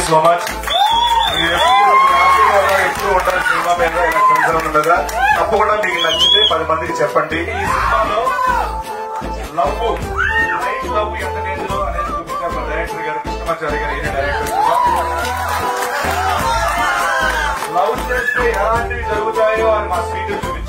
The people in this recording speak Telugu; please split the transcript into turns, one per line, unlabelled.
So much. ఎప్పుడు ఉంటారు సినిమా మీద ఉండగా తప్పకుండా మీకు నచ్చితే 10 మందికి చెప్పండి. ఈ సినిమాలో లవ్ నైట్ లవ్ ఎంత డేంజర్ అనేది చూపించారు డైరెక్టర్ గారు కృష్ణమాచారి గారు. ఈయన డైరెక్టర్. లవ్ చేస్తే ఎలాంటివి జరుగుతాయో అని మా స్వీట్ చూపించారు.